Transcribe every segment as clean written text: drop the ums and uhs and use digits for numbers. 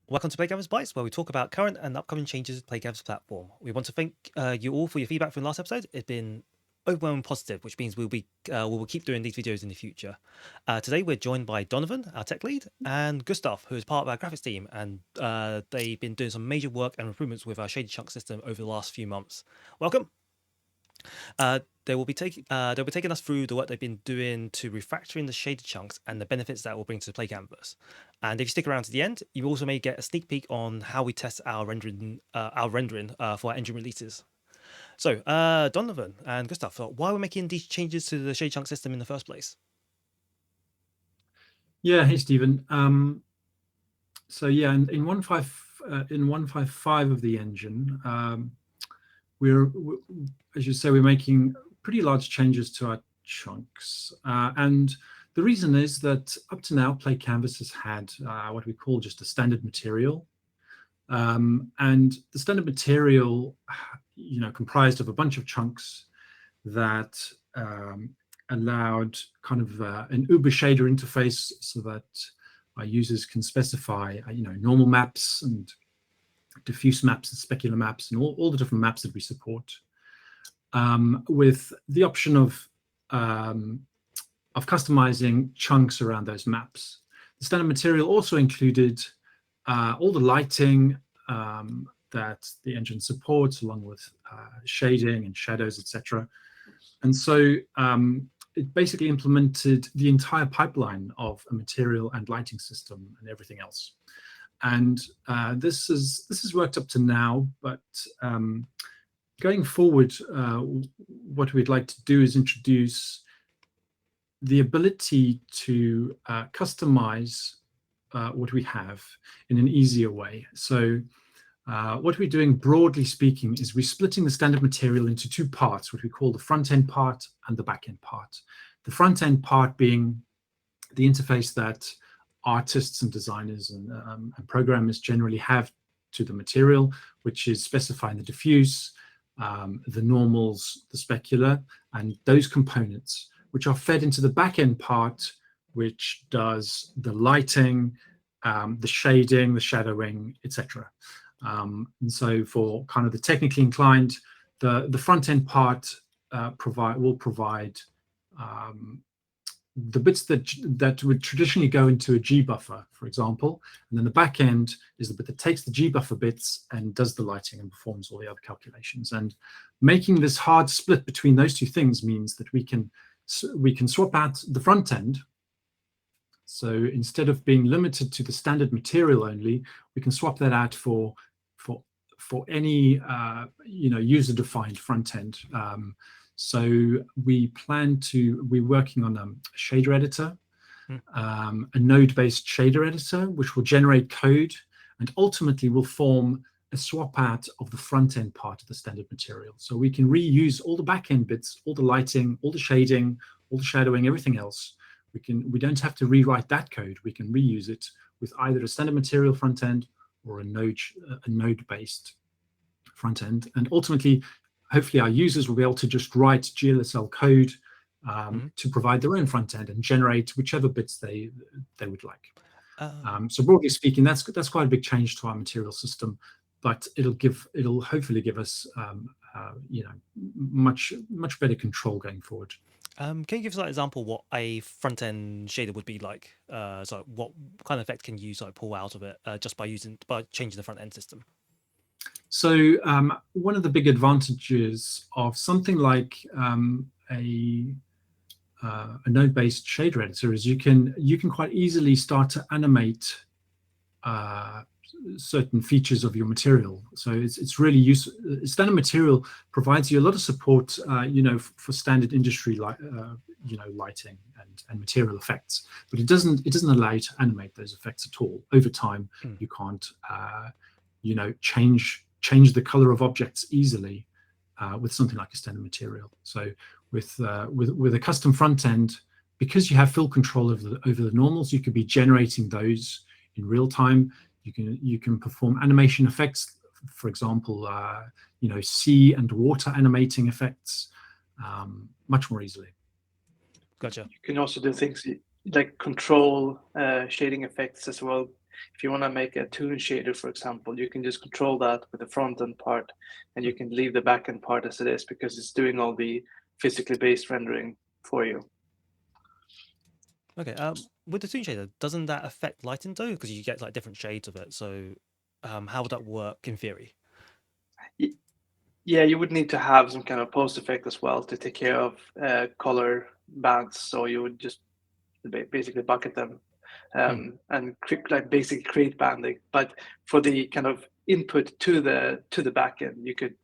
Welcome to PlayCanvas Bytes, where we talk about current and upcoming changes to PlayCanvas platform. We want to thank you all for your feedback from last episode. It's been overwhelmingly positive, which means we will keep doing these videos in the future. Today we're joined by Donovan, our tech lead, and Gustav, who is part of our graphics team, and they've been doing some major work and improvements with our shaded chunk system over the last few months. Welcome. They'll be taking us through the work they've been doing to refactoring the shaded chunks and the benefits that will bring to the PlayCanvas. And if you stick around to the end, you also may get a sneak peek on how we test our rendering for our engine releases. So, Donovan and Gustav, why are we making these changes to the shaded chunk system in the first place? Yeah, hey Stephen. In 1.5 of the engine, we're as you say, we're making pretty large changes to our chunks, and the reason is that up to now, PlayCanvas has had what we call just a standard material, and the standard material, comprised of a bunch of chunks that allowed kind of an Uber shader interface so that our users can specify, normal maps and diffuse maps and specular maps and all the different maps that we support, with the option of customizing chunks around those maps. The standard material also included all the lighting that the engine supports, along with shading and shadows, etc. And so it basically implemented the entire pipeline of a material and lighting system and everything else. And this has worked up to now, but going forward, what we'd like to do is introduce the ability to customize what we have in an easier way. So what we're doing, broadly speaking, is we're splitting the standard material into two parts, what we call the front-end part and the back-end part. The front-end part being the interface that artists and designers and programmers generally have to the material, which is specifying the diffuse, the normals, the specular, and those components, which are fed into the back-end part, which does the lighting, the shading, the shadowing, etc. And so for kind of the technically inclined, the front-end part will provide the bits that would traditionally go into a G buffer, for example, and then the back end is the bit that takes the G buffer bits and does the lighting and performs all the other calculations. And making this hard split between those two things means that we can swap out the front end. So instead of being limited to the standard material only, we can swap that out for any user-defined front end. So we're working on a shader editor, a node-based shader editor, which will generate code and ultimately will form a swap out of the front-end part of the standard material. So we can reuse all the back-end bits, all the lighting, all the shading, all the shadowing, everything else. We don't have to rewrite that code. We can reuse it with either a standard material front-end or a node-based front-end. And ultimately, hopefully our users will be able to just write GLSL code to provide their own front end and generate whichever bits they would like. So broadly speaking, that's quite a big change to our material system, but it'll hopefully give us much better control going forward. Can you give us an example what a front end shader would be like? So what kind of effect can you pull out of it just by changing the front end system? So one of the big advantages of something like a node-based shader editor is you can quite easily start to animate certain features of your material. So it's really useful. Standard material provides you a lot of support, for standard industry lighting and material effects, but it doesn't allow you to animate those effects at all. Over time, you can't change the color of objects easily with something like a standard material. So with a custom front end, because you have full control over the normals, you could be generating those in real time. You can perform animation effects, for example, sea and water animating effects, much more easily. Gotcha. You can also do things like control shading effects as well. if you want to make a toon shader, for example, you can just control that with the front end part, and you can leave the back end part as it is because it's doing all the physically based rendering for you. Okay. With the toon shader, doesn't that affect lighting though? Because you get like different shades of it. So, how would that work in theory? Yeah, you would need to have some kind of post effect as well to take care of color bands. So you would just basically bucket them and basically create banding. But for the kind of input to the backend, you could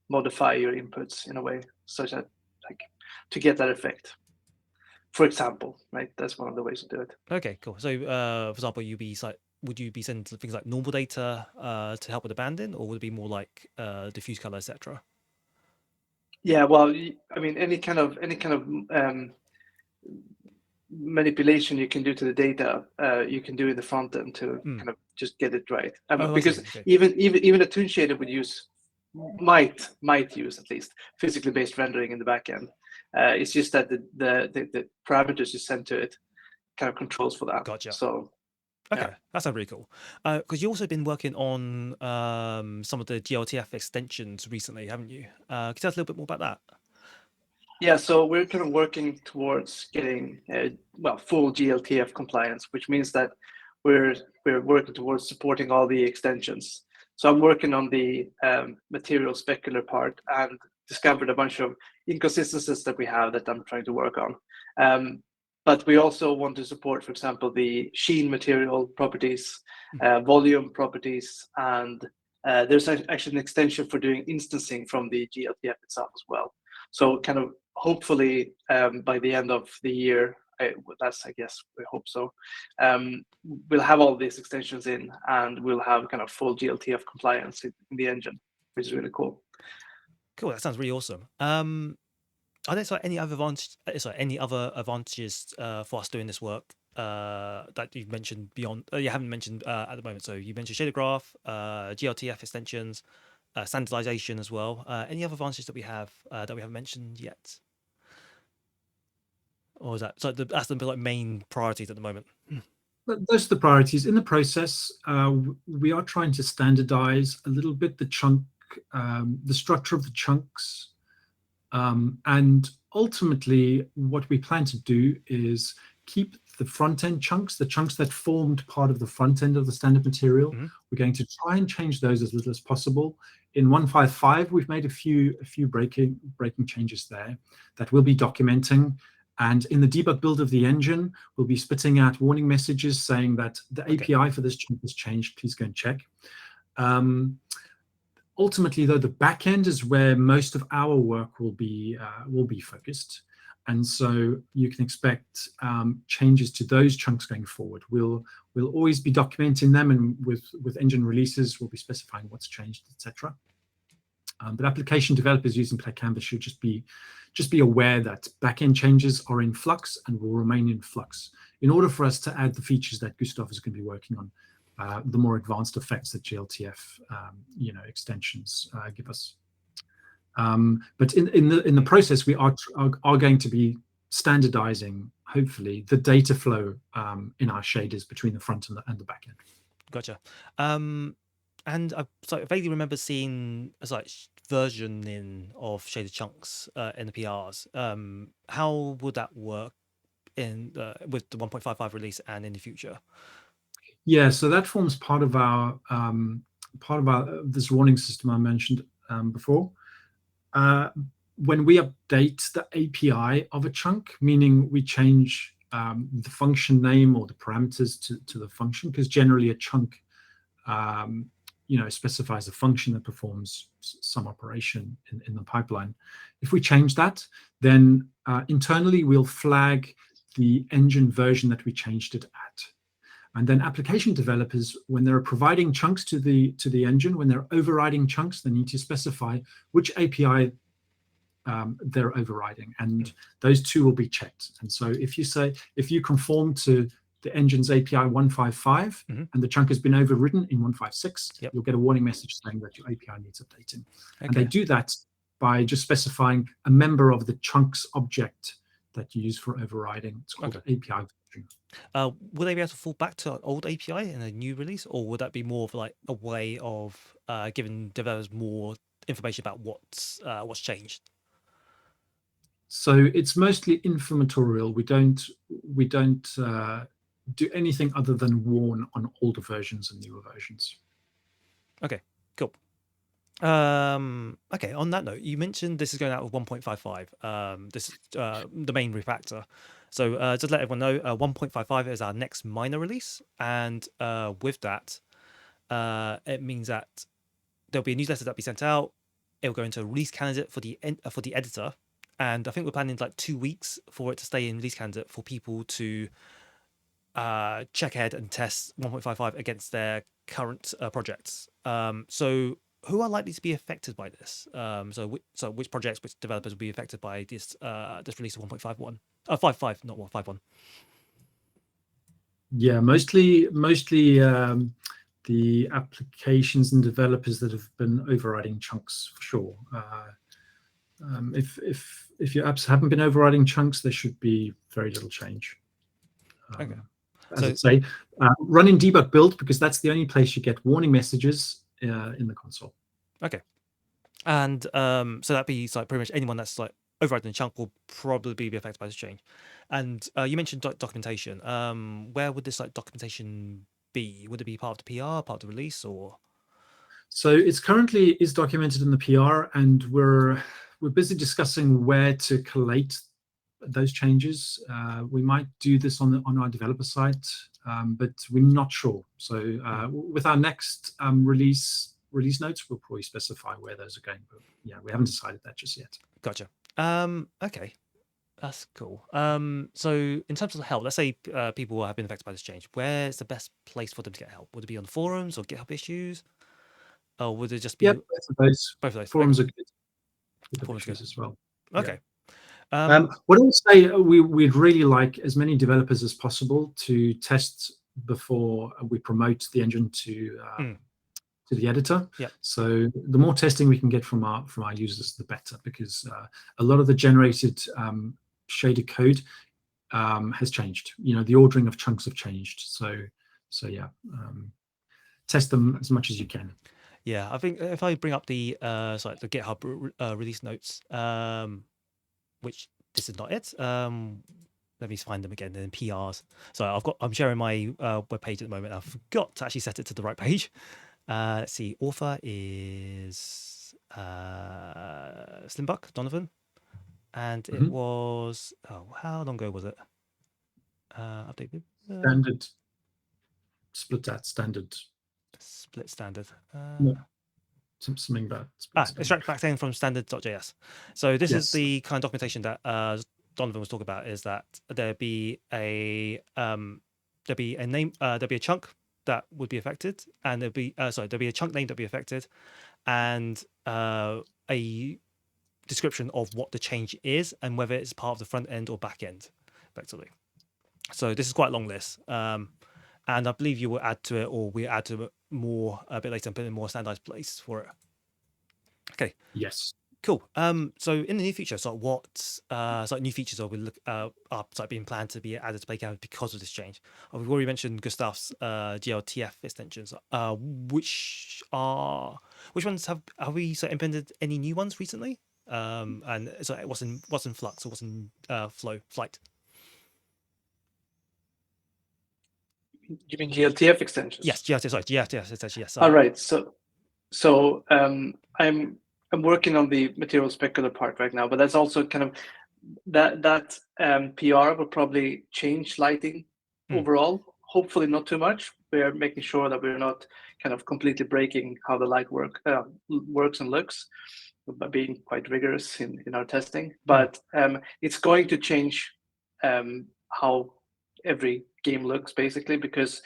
modify your inputs in a way such that like to get that effect. For example, right? That's one of the ways to do it. Okay, cool. So, for example, would you be sending things like normal data to help with the banding, or would it be more like diffuse color, etc.? Yeah, well, I mean, any kind of manipulation you can do to the data, you can do in the front end to kind of just get it right. Oh, I see. Because Okay. even a toon shader would might use at least physically based rendering in the back end. It's just that the parameters you send to it kind of controls for that. Gotcha. So Okay, yeah. that sounds really cool. Because you've also been working on some of the glTF extensions recently, haven't you? Can you tell us a little bit more about that? Yeah, so we're kind of working towards getting full glTF compliance, which means that we're working towards supporting all the extensions. So I'm working on the material specular part and discovered a bunch of inconsistencies that we have that I'm trying to work on. But we also want to support, for example, the sheen material properties, volume properties, and there's actually an extension for doing instancing from the glTF itself as well. So kind of hopefully by the end of the year, I guess we hope so. We'll have all these extensions in, and we'll have kind of full glTF compliance in the engine, which is really cool. Cool, that sounds really awesome. Are there any other advantages for us doing this work that you've mentioned beyond? You haven't mentioned at the moment. So you mentioned shader graph, glTF extensions, standardization as well. Any other advantages that we haven't mentioned yet? Or is that that's the like main priorities at the moment? Those are the priorities. In the process, we are trying to standardize a little bit the structure of the chunks. And ultimately, what we plan to do is keep the front-end chunks, the chunks that formed part of the front end of the standard material. We're going to try and change those as little as possible. In 155, we've made a few breaking changes there that we'll be documenting. And in the debug build of the engine, we'll be spitting out warning messages saying that the API for this chunk has changed. Please go and check. Ultimately, though, the back end is where most of our work will be focused, and so you can expect changes to those chunks going forward. We'll always be documenting them, and with engine releases, we'll be specifying what's changed, etc. But application developers using PlayCanvas should just be aware that back-end changes are in flux and will remain in flux in order for us to add the features that Gustav is going to be working on. The more advanced effects that glTF extensions give us. But in the process, we are going to be standardizing, hopefully, the data flow in our shaders between the front and the back end. Gotcha. And I vaguely remember seeing a versioning of shaded chunks in the PRs. How would that work with the 1.55 release and in the future? Yeah, so that forms part of our this warning system I mentioned before. When we update the API of a chunk, meaning we change the function name or the parameters to the function, because generally a chunk specifies a function that performs some operation in the pipeline. If we change that, then internally we'll flag the engine version that we changed it at. And then application developers, when they're providing chunks to the engine, when they're overriding chunks, they need to specify which API they're overriding, and those two will be checked. And so if you conform to the engine's API 155 and the chunk has been overridden in 156, you'll get a warning message saying that your API needs updating. And they do that by just specifying a member of the chunks object that you use for overriding. It's called API version. Will they be able to fall back to an old API in a new release, or would that be more of like a way of giving developers more information about what's changed? So it's mostly informatorial. We don't do anything other than warn on older versions and newer versions. Okay, cool. Okay, on that note, you mentioned this is going out with 1.55. This is the main refactor. So just let everyone know, 1.55 is our next minor release, and with that, it means that there'll be a newsletter that'll be sent out. It'll go into a release candidate for the editor, and I think we're planning like 2 weeks for it to stay in release candidate for people to check ahead and test 1.55 against their current projects. So who are likely to be affected by this? So which projects, which developers will be affected by this release of 1.51? 55, not 1.51. Yeah, mostly the applications and developers that have been overriding chunks for sure. If your apps haven't been overriding chunks, there should be very little change. Okay. As I say, run in debug build, because that's the only place you get warning messages in the console. Okay. And so that'd be like pretty much anyone that's like overriding a chunk will probably be affected by this change. And you mentioned documentation. Where would this like documentation be? Would it be part of the PR, part of the release, or? So it's currently is documented in the PR, and we're busy discussing where to collate those changes. We might do this on our developer site, but we're not sure. So with our next release notes, we'll probably specify where those are going. But yeah, we haven't decided that just yet. Gotcha. Okay, that's cool. So in terms of help, let's say people have been affected by this change. Where's the best place for them to get help? Would it be on the forums or GitHub issues? Or would it just be both of those? Both of those. Forums Okay. are good. Forums Issues good as well. Okay. Yeah. What I would say, we'd really like as many developers as possible to test before we promote the engine to the editor. Yep. So the more testing we can get from our users, the better, because a lot of the generated shaded code has changed. The ordering of chunks have changed. So yeah, test them as much as you can. Yeah, I think if I bring up the the GitHub release notes, which this is not it. Let me find them again. Then PRs. So I'm sharing my web page at the moment. I forgot to actually set it to the right page. Let's see. Author is Slimbuck Donovan, and it was how long ago was it? Updated. Standard. Split that standard. Split standard. Something about extract backend from standard.js. So this is the kind of documentation that Donovan was talking about. Is that there'd be a name, there'd be a chunk that would be affected, and there'd be a chunk name that'd be affected, and a description of what the change is and whether it's part of the front end or back end, effectively. So this is quite a long list. And I believe you will add to it, or we add to it more a bit later and put in a more standardized place for it. Okay. Yes. Cool. So in the near future, what new features are being planned to be added to PlayCanvas because of this change? We've already mentioned Gustav's glTF extensions. Which ones have we implemented any new ones recently? And so what's in flux or what's in flight? You mean glTF extensions? Yes, glTF extensions. Yes. All right. So I'm working on the material specular part right now, but that's also kind of that PR will probably change lighting overall. Hopefully not too much. We're making sure that we're not kind of completely breaking how the light works and looks, by being quite rigorous in our testing. But it's going to change how every game looks, basically, because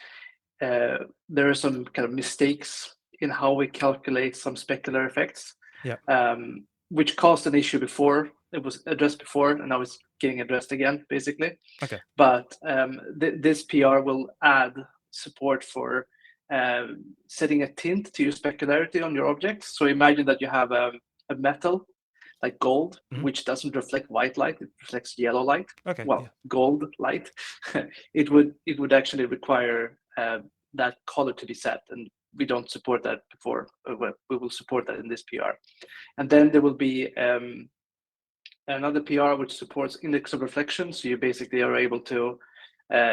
there are some kind of mistakes in how we calculate some specular effects, which caused an issue before. It was addressed before, and now it's getting addressed again, basically. Okay. But this PR will add support for setting a tint to your specularity on your objects. So imagine that you have a metal like gold, Mhm. which doesn't reflect white light, it reflects yellow light. Okay. Well, Yeah. gold light. it would actually require that color to be set, and we don't support that before. We will support that in this PR, and then there will be another PR which supports index of reflection. So you basically are able to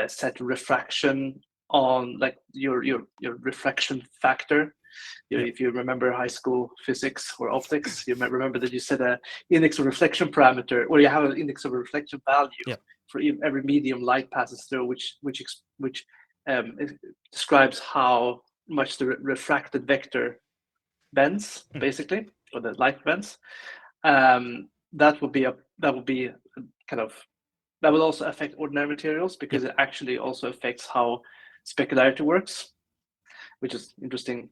set refraction on like your refraction factor. Yeah. If you remember high school physics or optics, you might remember that you set a index of reflection parameter, or you have an index of reflection value Yeah. for every medium light passes through, which describes how much the refracted vector bends, Mm. basically, or the light bends. That will be kind of that will also affect ordinary materials because it actually also affects how specularity works, which is interesting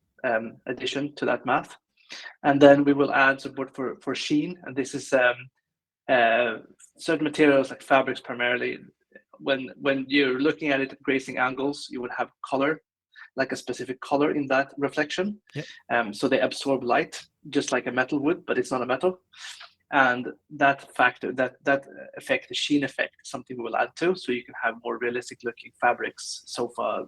addition to that math. And then we will add support for sheen, and this is certain materials like fabrics primarily. When you're looking at it at grazing angles, you would have color, like a specific color in that reflection. Yep. So they absorb light just like a metal would, but it's not a metal. And that factor, that effect, the sheen effect, is something we will add to, so you can have more realistic looking fabrics, sofa,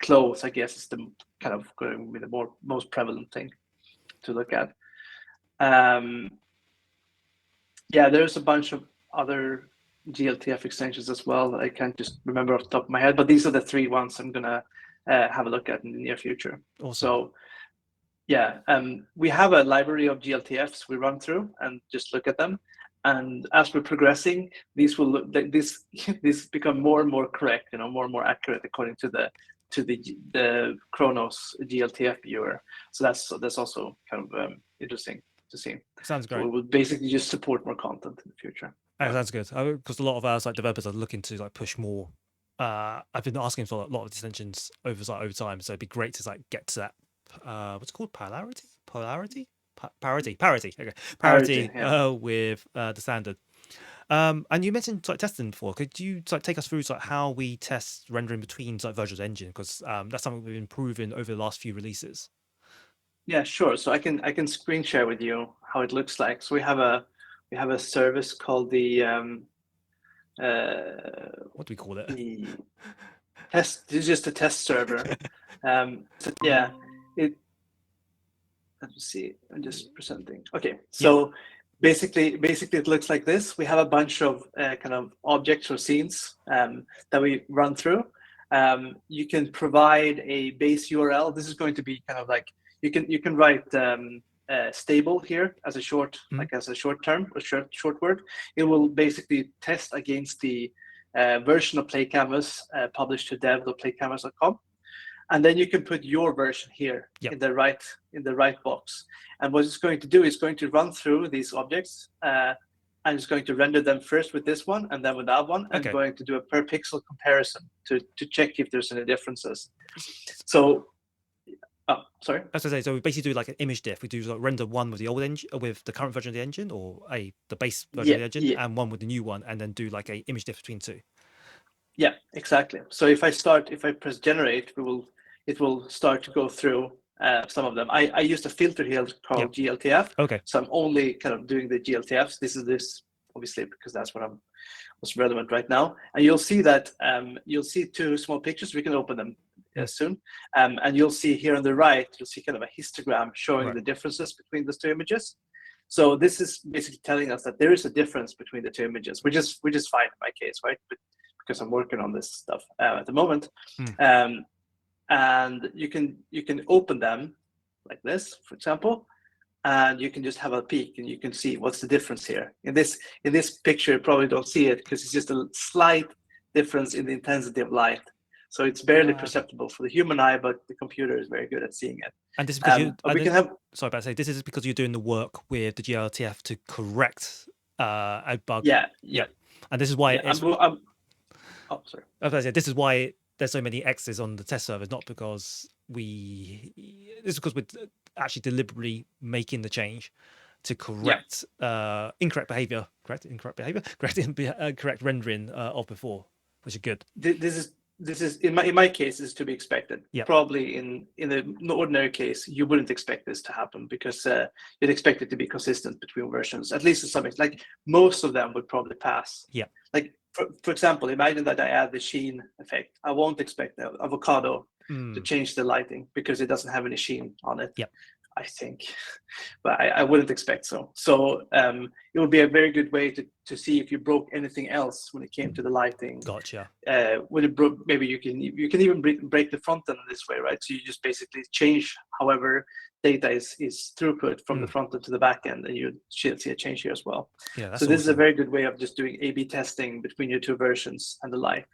clothes. I guess is the kind of going with the most prevalent thing to look at. Yeah, there's a bunch of other glTF extensions as well that I can't just remember off the top of my head, but these are the three ones I'm gonna have a look at in the near future. Awesome. So yeah, we have a library of glTFs we run through and just look at them. And as we're progressing, these will look this become more and more correct, more and more accurate according to the Chronos glTF viewer. So that's also kind of interesting to see. Sounds So great. we will basically just support more content in the future. Oh, that's good because a lot of us like developers are looking to like push more. I've been asking for a lot of extensions over time, so it'd be great to like get to that. What's it called? Parity. Okay, parity. Yeah. With the standard. And you mentioned like testing before. Could you like take us through like how we test rendering between like versions of the engine? Because that's something we've been improving over the last few releases. Yeah, sure. So I can screen share with you how it looks like. So we have a service called the What do we call it? the test. This is just a test server. Yeah, let's see. I'm just presenting. Okay, so basically it looks like this. We have a bunch of kind of objects or scenes that we run through. You can provide a base URL. This is going to be kind of like you can write stable here as a short as a short term or short word. It will basically test against the version of PlayCanvas published to dev.playcanvas.com. And then you can put your version here in the right box. And what it's going to do is going to run through these objects and it's going to render them first with this one and then with that one, and going to do a per pixel comparison to check if there's any differences. So, sorry. As I say, so we basically do like an image diff. We do like render one with the old engine, with the current version of the engine, or the base version of the engine, and one with the new one, and then do like a image diff between two. Yeah, exactly. So if I press generate, it will start to go through some of them. I used a filter here called glTF. Okay. So I'm only kind of doing the glTFs. This obviously because that's what's relevant right now. And you'll see that you'll see two small pictures. We can open them soon. And you'll see here on the right, you'll see kind of a histogram showing the differences between those two images. So this is basically telling us that there is a difference between the two images, which is fine in my case, right? Because I'm working on this stuff at the moment. And you can open them like this, for example, and you can just have a peek and you can see what's the difference here. In this picture, you probably don't see it because it's just a slight difference in the intensity of light. So it's barely perceptible for the human eye, but the computer is very good at seeing it. And this is because sorry, but I say this is because you're doing the work with the glTF to correct a bug. Yeah. And this is why oh, sorry. I was going to say, this is why there's so many X's on the test server, not because this is because we're actually deliberately making the change to correct incorrect rendering of before, which is good. This this is in my case is to be expected. Yep. Probably in an ordinary case, you wouldn't expect this to happen because you'd expect it to be consistent between versions. At least to some extent, like most of them would probably pass. Yep. Like for example, imagine that I add the sheen effect. I won't expect the avocado to change the lighting because it doesn't have any sheen on it. Yep. I think, but I wouldn't expect so. So it would be a very good way to see if you broke anything else when it came to the lighting. Gotcha. When it broke, maybe you can even break the front end this way, right? So you just basically change however data is throughput from the front end to the back end, and you should see a change here as well. Yeah, that's so this is a awesome. very good way of just doing A/B testing between your two versions and the like.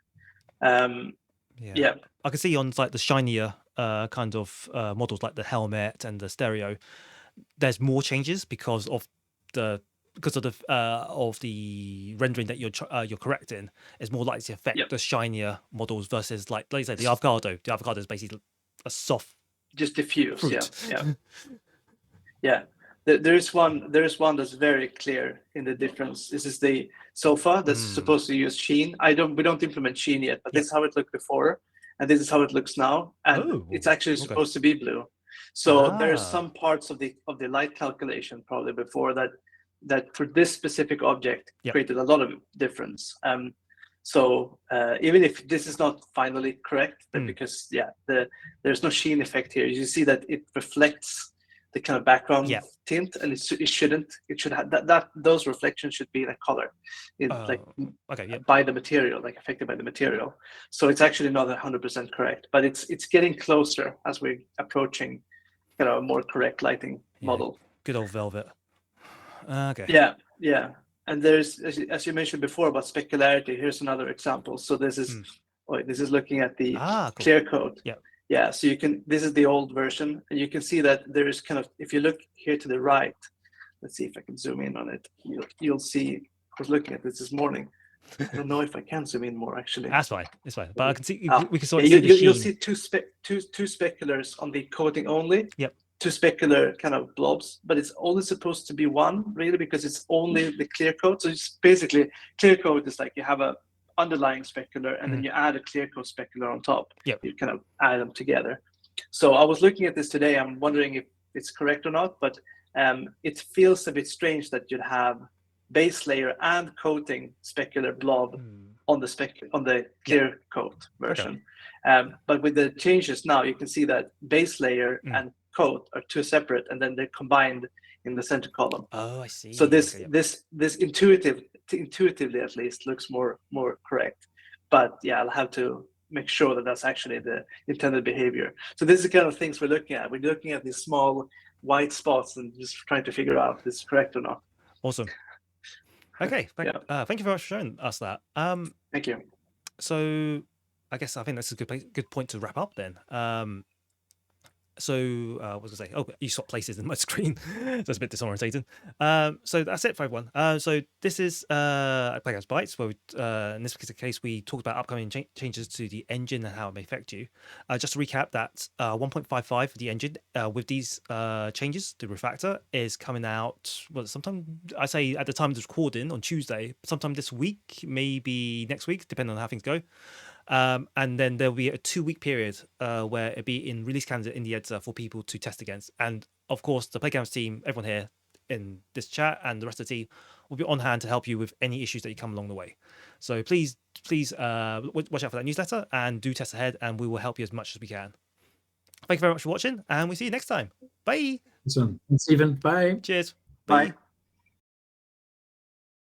Yeah, I can see on like the shinier kind of models like the helmet and the stereo, there's more changes because of the rendering that you're correcting is more likely to affect the shinier models versus like you say the avocado. The avocado is basically a soft, just diffuse. fruit. Yeah. There is one that's very clear in the difference. This is the sofa that's supposed to use sheen. We don't implement sheen yet, but this is how it looked before, and this is how it looks now, and it's actually supposed to be blue. So there are some parts of the light calculation probably before that for this specific object created a lot of difference. So even if this is not finally correct, but because there's no sheen effect here, you see that it reflects the kind of background tint, and it should have that those reflections should be in a color, by the material, like affected by the material. So it's actually not 100% correct, but it's getting closer as we're approaching, a more correct lighting model. Good old velvet. Okay. Yeah. And there's, as you mentioned before about specularity, here's another example. So this is looking at the clear coat. Yeah, so this is the old version, and you can see that there is kind of, if you look here to the right, let's see if I can zoom in on it. You'll see, I was looking at this morning. I don't know if I can zoom in more, actually. That's fine. It's fine. But I can see, we can sort of see the sheen. You'll see two speculars on the coating only. Yep. Two specular kind of blobs, but it's only supposed to be one, really, because it's only the clear coat. So it's basically, clear coat is like you have a underlying specular, and then you add a clear coat specular on top. You kind of add them together. So I was looking at this today. I'm wondering if it's correct or not, but it feels a bit strange that you'd have base layer and coating specular blob on the clear coat version. But with the changes now, you can see that base layer and coat are two separate, and then they're combined in the center column. Oh, I see. So this intuitively at least looks more correct, but I'll have to make sure that that's actually the intended behavior. So this is the kind of things we're looking at. We're looking at these small white spots and just trying to figure out if this is correct or not. Awesome. Okay, thank you very much for showing us that. Thank you. So I think that's a good point to wrap up then. So what was I say? Oh, you swap places in my screen, so it's a bit disorientating. So that's it for everyone. So this is PlayCanvas Bytes, where in this particular case we talked about upcoming changes to the engine and how it may affect you. Just to recap, that 1.55 for the engine with these changes, the refactor is coming out. Well, sometime I say at the time of this recording on Tuesday, sometime this week, maybe next week, depending on how things go. And then there'll be a 2-week period where it'll be in release candidate in the editor for people to test against. And of course, the PlayCanvas team, everyone here in this chat and the rest of the team will be on hand to help you with any issues that you come along the way. So please watch out for that newsletter and do test ahead, and we will help you as much as we can. Thank you very much for watching, and we'll see you next time. Bye. Thanks, Stephen. Bye. Cheers. Bye.